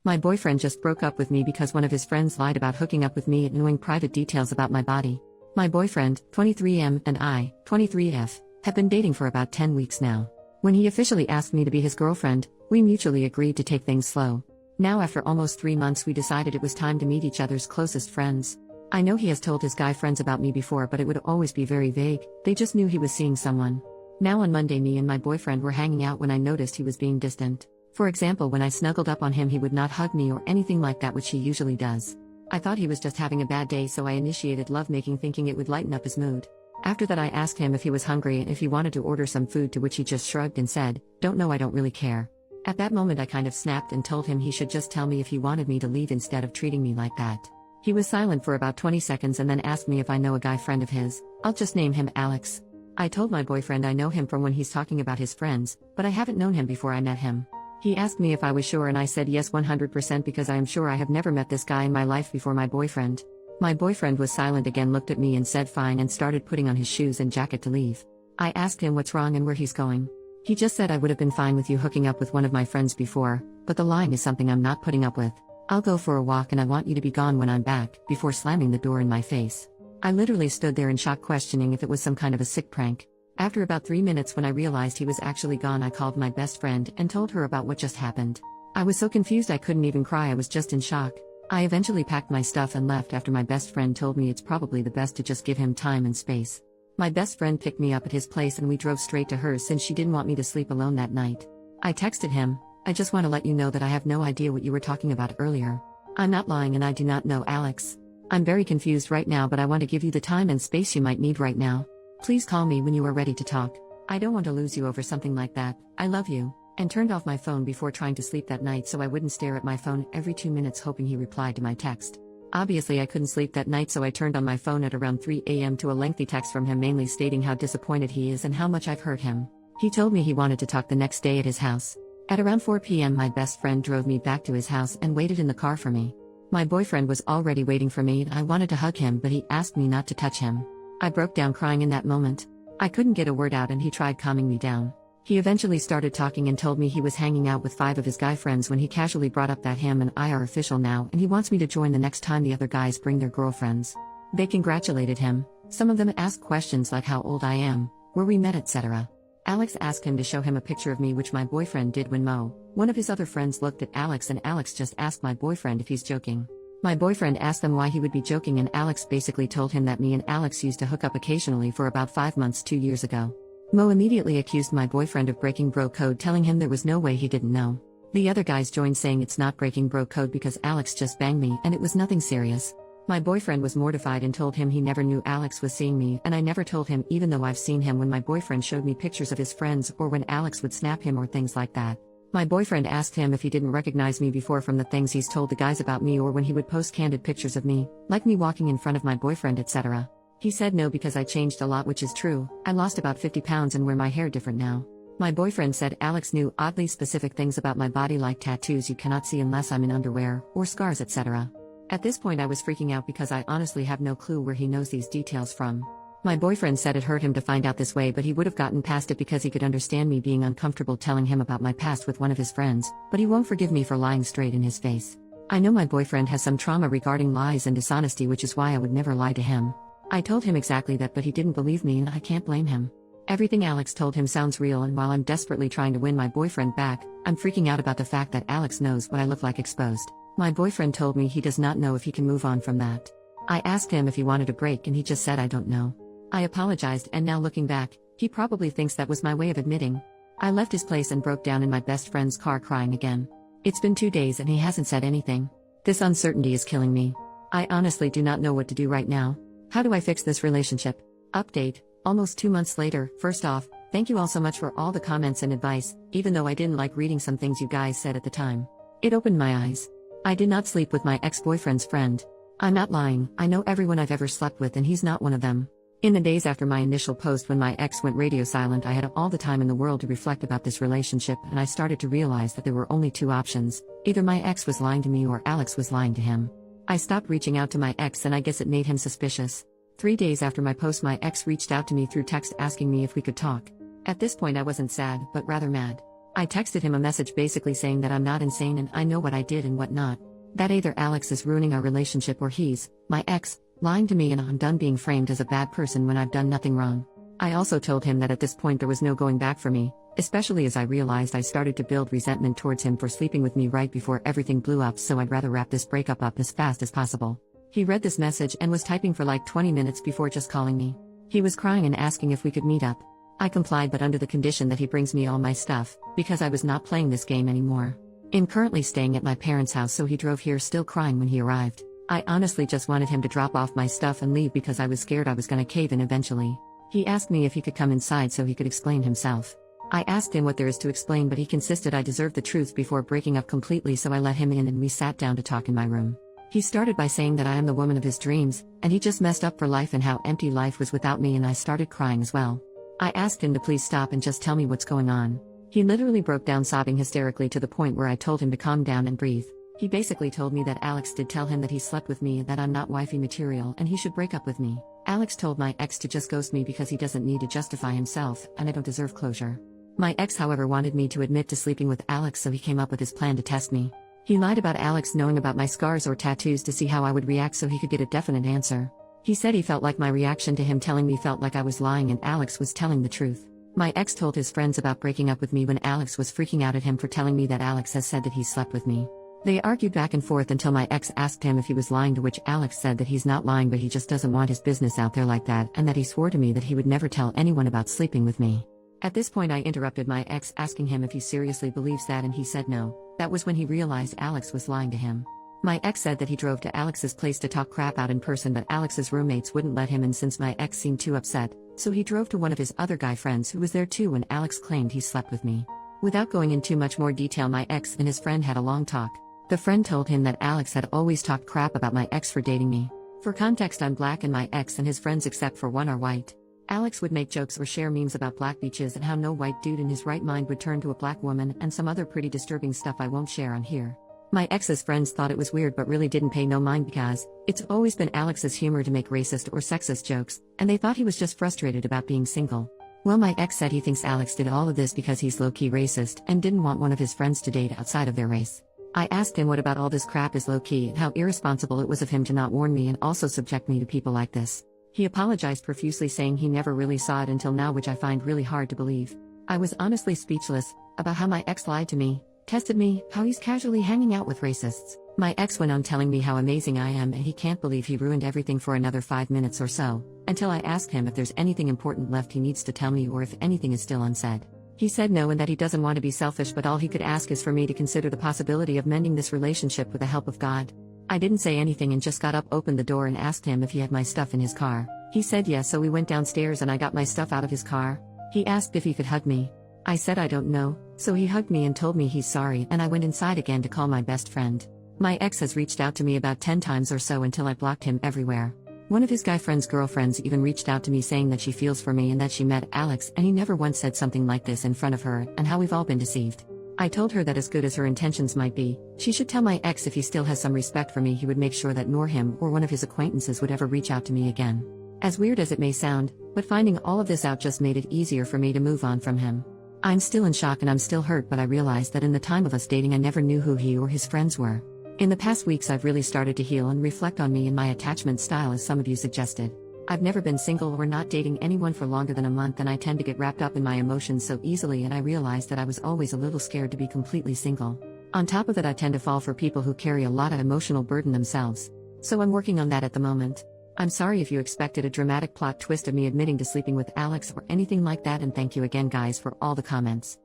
My boyfriend just broke up with me because one of his friends lied about hooking up with me and knowing private details about my body. My boyfriend, 23M, and I, 23F, have been dating for about 10 weeks now. When he officially asked me to be his girlfriend, we mutually agreed to take things slow. Now after almost 3 months we decided it was time to meet each other's closest friends. I know he has told his guy friends about me before, but it would always be very vague. They just knew he was seeing someone. Now on Monday me and my boyfriend were hanging out when I noticed he was being distant. For example, when I snuggled up on him he would not hug me or anything like that, which he usually does. I thought he was just having a bad day, so I initiated lovemaking thinking it would lighten up his mood. After that I asked him if he was hungry and if he wanted to order some food, to which he just shrugged and said, "Don't know, I don't really care." At that moment I kind of snapped and told him he should just tell me if he wanted me to leave instead of treating me like that. He was silent for about 20 seconds and then asked me if I know a guy friend of his. I'll just name him Alex. I told my boyfriend I know him from when he's talking about his friends, but I haven't known him before I met him. He asked me if I was sure and I said yes 100% because I am sure I have never met this guy in my life before my boyfriend. My boyfriend was silent again, looked at me and said fine, and started putting on his shoes and jacket to leave. I asked him what's wrong and where he's going. He just said, "I would have been fine with you hooking up with one of my friends before, but the lying is something I'm not putting up with. I'll go for a walk and I want you to be gone when I'm back," before slamming the door in my face. I literally stood there in shock, questioning if it was some kind of a sick prank. After about 3 minutes, when I realized he was actually gone, I called my best friend and told her about what just happened. I was so confused I couldn't even cry, I was just in shock. I eventually packed my stuff and left after my best friend told me it's probably the best to just give him time and space. My best friend picked me up at his place and we drove straight to hers since she didn't want me to sleep alone that night. I texted him, "I just want to let you know that I have no idea what you were talking about earlier. I'm not lying and I do not know Alex. I'm very confused right now, but I want to give you the time and space you might need right now. Please call me when you are ready to talk. I don't want to lose you over something like that. I love you," and turned off my phone before trying to sleep that night so I wouldn't stare at my phone every 2 minutes hoping he replied to my text. Obviously I couldn't sleep that night, so I turned on my phone at around 3 a.m. to a lengthy text from him mainly stating how disappointed he is and how much I've hurt him. He told me he wanted to talk the next day at his house. At around 4 p.m. my best friend drove me back to his house and waited in the car for me. My boyfriend was already waiting for me and I wanted to hug him, but he asked me not to touch him. I broke down crying in that moment. I couldn't get a word out and he tried calming me down. He eventually started talking and told me he was hanging out with 5 of his guy friends when he casually brought up that him and I are official now and he wants me to join the next time the other guys bring their girlfriends. They congratulated him. Some of them asked questions like how old I am, where we met, etc. Alex asked him to show him a picture of me, which my boyfriend did when Mo, one of his other friends, looked at Alex and Alex just asked my boyfriend if he's joking. My boyfriend asked them why he would be joking and Alex basically told him that me and Alex used to hook up occasionally for about 5 months 2 years ago. Mo immediately accused my boyfriend of breaking bro code, telling him there was no way he didn't know. The other guys joined saying it's not breaking bro code because Alex just banged me and it was nothing serious. My boyfriend was mortified and told him he never knew Alex was seeing me, and I never told him, even though I've seen him when my boyfriend showed me pictures of his friends or when Alex would snap him or things like that. My boyfriend asked him if he didn't recognize me before from the things he's told the guys about me or when he would post candid pictures of me, like me walking in front of my boyfriend, etc. He said no because I changed a lot, which is true. I lost about 50 pounds and wear my hair different now. My boyfriend said Alex knew oddly specific things about my body, like tattoos you cannot see unless I'm in underwear, or scars, etc. At this point I was freaking out because I honestly have no clue where he knows these details from. My boyfriend said it hurt him to find out this way, but he would have gotten past it because he could understand me being uncomfortable telling him about my past with one of his friends, but he won't forgive me for lying straight in his face. I know my boyfriend has some trauma regarding lies and dishonesty, which is why I would never lie to him. I told him exactly that, but he didn't believe me and I can't blame him. Everything Alex told him sounds real, and while I'm desperately trying to win my boyfriend back, I'm freaking out about the fact that Alex knows what I look like exposed. My boyfriend told me he does not know if he can move on from that. I asked him if he wanted a break and he just said I don't know. I apologized, and now looking back, he probably thinks that was my way of admitting. I left his place and broke down in my best friend's car crying again. It's been 2 days and he hasn't said anything. This uncertainty is killing me. I honestly do not know what to do right now. How do I fix this relationship? Update, almost 2 months later. First off, thank you all so much for all the comments and advice, even though I didn't like reading some things you guys said at the time. It opened my eyes. I did not sleep with my ex-boyfriend's friend. I'm not lying, I know everyone I've ever slept with and he's not one of them. In the days after my initial post when my ex went radio silent, I had all the time in the world to reflect about this relationship, and I started to realize that there were only 2 options. Either my ex was lying to me or Alex was lying to him. I stopped reaching out to my ex and I guess it made him suspicious. 3 days after my post, my ex reached out to me through text asking me if we could talk. At this point I wasn't sad, but rather mad. I texted him a message basically saying that I'm not insane and I know what I did and what not. That either Alex is ruining our relationship or he's, my ex, lying to me and I'm done being framed as a bad person when I've done nothing wrong. I also told him that at this point there was no going back for me, especially as I realized I started to build resentment towards him for sleeping with me right before everything blew up, so I'd rather wrap this breakup up as fast as possible. He read this message and was typing for like 20 minutes before just calling me. He was crying and asking if we could meet up. I complied, but under the condition that he brings me all my stuff, because I was not playing this game anymore. I'm currently staying at my parents' house, so he drove here still crying when he arrived. I honestly just wanted him to drop off my stuff and leave because I was scared I was gonna cave in eventually. He asked me if he could come inside so he could explain himself. I asked him what there is to explain, but he insisted I deserved the truth before breaking up completely, so I let him in and we sat down to talk in my room. He started by saying that I am the woman of his dreams, and he just messed up for life and how empty life was without me, and I started crying as well. I asked him to please stop and just tell me what's going on. He literally broke down sobbing hysterically to the point where I told him to calm down and breathe. He basically told me that Alex did tell him that he slept with me and that I'm not wifey material and he should break up with me. Alex told my ex to just ghost me because he doesn't need to justify himself and I don't deserve closure. My ex, however, wanted me to admit to sleeping with Alex, so he came up with his plan to test me. He lied about Alex knowing about my scars or tattoos to see how I would react so he could get a definite answer. He said he felt like my reaction to him telling me felt like I was lying and Alex was telling the truth. My ex told his friends about breaking up with me when Alex was freaking out at him for telling me that Alex has said that he slept with me. They argued back and forth until my ex asked him if he was lying, to which Alex said that he's not lying, but he just doesn't want his business out there like that, and that he swore to me that he would never tell anyone about sleeping with me. At this point I interrupted my ex, asking him if he seriously believes that, and he said no. That was when he realized Alex was lying to him. My ex said that he drove to Alex's place to talk crap out in person, but Alex's roommates wouldn't let him in since my ex seemed too upset, so he drove to one of his other guy friends who was there too when Alex claimed he slept with me. Without going into much more detail, my ex and his friend had a long talk. The friend told him that Alex had always talked crap about my ex for dating me. For context, I'm black and my ex and his friends except for one are white. Alex would make jokes or share memes about black beaches and how no white dude in his right mind would turn to a black woman, and some other pretty disturbing stuff I won't share on here. My ex's friends thought it was weird but really didn't pay no mind because it's always been Alex's humor to make racist or sexist jokes, and they thought he was just frustrated about being single. Well, my ex said he thinks Alex did all of this because he's low-key racist and didn't want one of his friends to date outside of their race. I asked him what about all this crap is low-key and how irresponsible it was of him to not warn me and also subject me to people like this. He apologized profusely, saying he never really saw it until now, which I find really hard to believe. I was honestly speechless about how my ex lied to me, tested me, how he's casually hanging out with racists. My ex went on telling me how amazing I am and he can't believe he ruined everything for another 5 minutes or so, until I asked him if there's anything important left he needs to tell me or if anything is still unsaid. He said no and that he doesn't want to be selfish, but all he could ask is for me to consider the possibility of mending this relationship with the help of God. I didn't say anything and just got up, opened the door and asked him if he had my stuff in his car. He said yes, so we went downstairs and I got my stuff out of his car. He asked if he could hug me. I said I don't know, so he hugged me and told me he's sorry, and I went inside again to call my best friend. My ex has reached out to me about 10 times or so until I blocked him everywhere. One of his guy friend's girlfriends even reached out to me saying that she feels for me and that she met Alex and he never once said something like this in front of her, and how we've all been deceived. I told her that as good as her intentions might be, she should tell my ex if he still has some respect for me, he would make sure that nor him or one of his acquaintances would ever reach out to me again. As weird as it may sound, but finding all of this out just made it easier for me to move on from him. I'm still in shock and I'm still hurt, but I realized that in the time of us dating I never knew who he or his friends were. In the past weeks I've really started to heal and reflect on me and my attachment style, as some of you suggested. I've never been single or not dating anyone for longer than a month, and I tend to get wrapped up in my emotions so easily, and I realized that I was always a little scared to be completely single. On top of it, I tend to fall for people who carry a lot of emotional burden themselves. So I'm working on that at the moment. I'm sorry if you expected a dramatic plot twist of me admitting to sleeping with Alex or anything like that, and thank you again guys for all the comments.